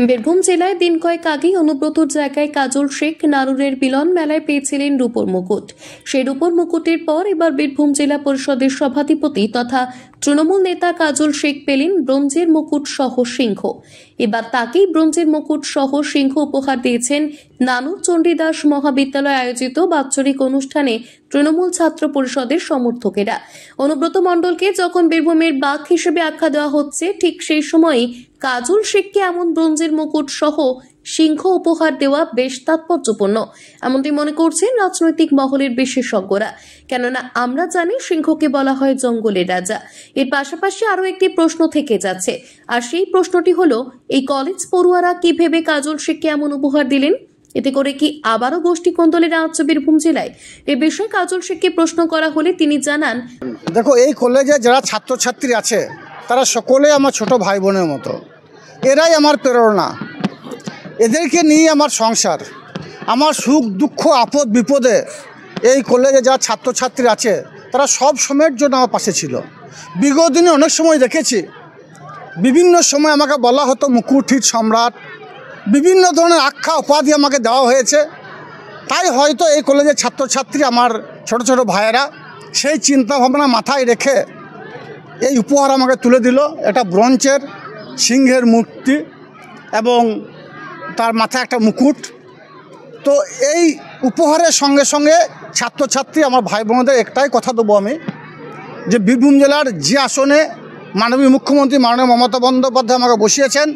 বীরভূম জেলায় দিন কয়েক আগেই অনুব্রতর জায়গায় কাজল শেখ নারুরের মিলন মেলায় পেয়েছিলেন রূপোর মুকুট। সেই রূপোর মুকুটের পর এবার বীরভূম জেলা পরিষদের সভাধিপতি তথা তৃণমূল নেতা কাজল শেখ পেলেন ব্রোঞ্জের মুকুট সহ সিংহ। এবার তাকেই ব্রোঞ্জের মুকুট সহ সিংহ উপহার দিয়েছেন নানুর চণ্ডীদাস মহাবিদ্যালয়ে আয়োজিত বাৎসরিক অনুষ্ঠানে তৃণমূল ছাত্র পরিষদের সমর্থকেরা। অনুব্রত মণ্ডলকে যখন বীরভূমের বাঘ হিসেবে আখ্যা দেওয়া হচ্ছে, ঠিক সেই সময়ই কাজল শেখকে এমন ব্রোঞ্জের মুকুট সহ সিংহ উপহার দেওয়া বেশ তাৎপর্যপূর্ণ, এমনটি মনে করছেন রাজনৈতিক মহলের বিশেষজ্ঞরা। কেননা আমরা জানি সিংহকে বলা হয় জঙ্গলের রাজা। এর পাশাপাশি আরও একটি প্রশ্ন থেকে যাচ্ছে, আর সেই প্রশ্নটি হলো, এই কলেজ পড়ুয়ারা কি ভেবে কাজল শেখকে এমন উপহার দিলেন? এতে করে কি আবারও গোষ্ঠী কোন্দলের আজ বীরভূম জেলায়? এ বিষয়ে কাজল শেখকে প্রশ্ন করা হলে তিনি জানান, দেখো, এই কলেজে যারা ছাত্রছাত্রী আছে তারা সকলে আমার ছোট ভাই বোনের মতো। এরাই আমার প্রেরণা, এদেরকে নিয়ে আমার সংসার। আমার সুখ দুঃখ আপদ বিপদে এই কলেজে যারা ছাত্রছাত্রী আছে তারা সব সময়ের জন্য আমার পাশে ছিল। বিগত দিনে অনেক সময় দেখেছি, বিভিন্ন সময় আমাকে বলা হতো মুকুটহীন সম্রাট, বিভিন্ন ধরনের আখ্যা উপাধি আমাকে দেওয়া হয়েছে। তাই হয়তো এই কলেজের ছাত্রছাত্রী আমার ছোট ছোট ভাইয়েরা সেই চিন্তাভাবনা মাথায় রেখে এই উপহার আমাকে তুলে দিল। এটা ব্রোঞ্জের সিংহের মূর্তি এবং তার মাথায় একটা মুকুট। তো এই উপহারের সঙ্গে সঙ্গে ছাত্রছাত্রী আমার ভাই বোনদের একটাই কথা দেবো আমি, যে বীরভূম জেলার যে আসনে মাননীয় মুখ্যমন্ত্রী মাননীয় মমতা বন্দ্যোপাধ্যায় আমাকে বসিয়েছেন,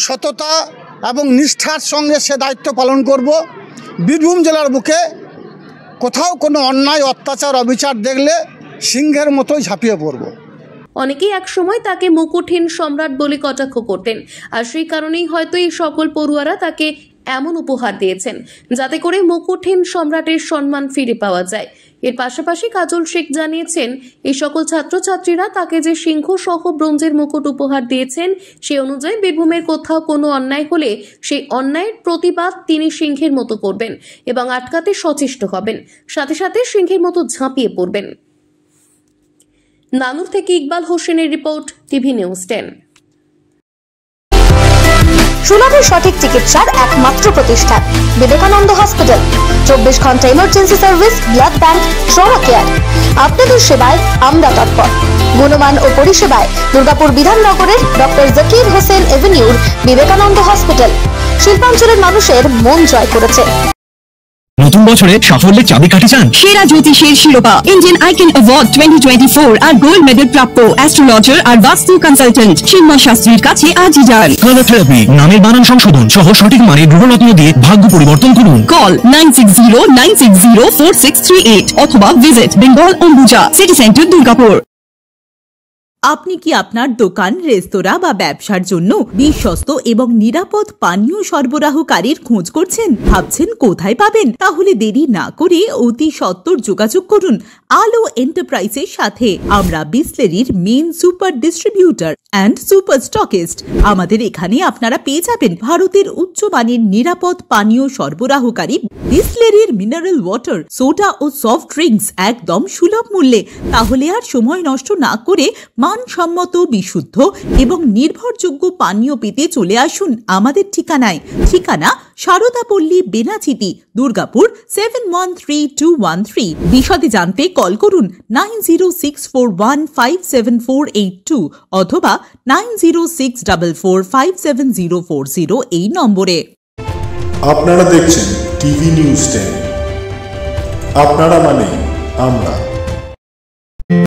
সততা এবং নিষ্ঠার সঙ্গে সে দায়িত্ব পালন করব। বীরভূম জেলার বুকে কোথাও কোনো অন্যায় অত্যাচার অবিচার দেখলে সিংহের মতোই ঝাঁপিয়ে পড়ব। অনেকেই একসময় তাকে মুকুটহীন সম্রাট বলে কটাক্ষ করতেন, আর সেই কারণেই হয়তো এই সকল পড়ুয়ারা তাকে এমন উপহার দিয়েছেন যাতে করে মুকুটহীন সম্রাটের সম্মান ফিরে পাওয়া যায়। এর পাশাপাশি কাজল শেখ জানিয়েছেন, এই সকল ছাত্রছাত্রীরা তাকে যে সিংহ সহ ব্রোঞ্জের মুকুট উপহার দিয়েছেন, সে অনুযায়ী বীরভূমের কোথাও কোনো অন্যায় হলে সেই অন্যায়ের প্রতিবাদ তিনি সিংহের মতো করবেন এবং আটকাতে সচেষ্ট হবেন, সাথে সাথে সিংহের মতো ঝাঁপিয়ে পড়বেন। নানুর থেকে ইকবাল হোসেনের রিপোর্ট, টিভি নিউজ 10। সুলভের সঠিক চিকিৎসার একমাত্র প্রতিষ্ঠান বিবেকানন্দ হসপিটাল। 24 ঘন্টা emergency service, blood bank, trauma care. আপনাদের সেবায় আমরা তৎপর। গুণমান ও পরিষেবায় দুর্গাপুর বিধাননগরের ডক্টর জাকির হোসেন এভিনিউর বিবেকানন্দ হসপিটাল শিল্পাঞ্চলের মানুষের মন জয় করেছে। নতুন বছরে সাফল্যের চাবিকাঠি চান? সেরা জ্যোতিষের শিরোপা, ইন্ডিয়ান আইকন অ্যাওয়ার্ড 2024 আর গোল্ড মেডেল প্রাপ্ত অ্যাস্ট্রোলজার আর বাস্তু কনসালটেন্ট চিন্ময় শাস্ত্রীর কাছে আজই যান। কালার থেরাপি, নামের বানান সংশোধন সহ সঠিক মানের গ্রহরত্ন দিয়ে ভাগ্য পরিবর্তন করুন। কল 9609604638 অথবা visit Bengal Ambuja city centre, Durgapur. আপনি কি আপনার দোকান, রেস্তোরাঁ বা ব্যবসার জন্য বিশ্বস্ত এবং নিরাপদ পানীয় সরবরাহকারীর খোঁজ করছেন? ভাবছেন কোথায় পাবেন? তাহলে দেরি না করে অতি সত্বর যোগাযোগ করুন আলো এন্টারপ্রাইজের সাথে। আমরা বিসলেরির main super distributor and super stockist. আমাদের এখানে আপনারা পেয়ে যাবেন ভারতের উচ্চমানের নিরাপদ পানীয় সরবরাহকারী বিসলেরির মিনারেল ওয়াটার, সোডা ও সফট ড্রিঙ্কস একদম সুলভ মূল্যে। তাহলে আর সময় নষ্ট না করে মানসম্মত, বিশুদ্ধ এবং নির্ভরযোগ্য পানীয় পেতে চলে আসুন আমাদের ঠিকানায়। ঠিকানা সারদাপল্লী, বেনাচিতি, দুর্গাপুর 713213। বিশদে জানতে কল করুন 9064157482 অথবা 9064457040 এই নম্বরে। আপনারা দেখছেন টিভি নিউজ 10। আপনারা মানে আমরা।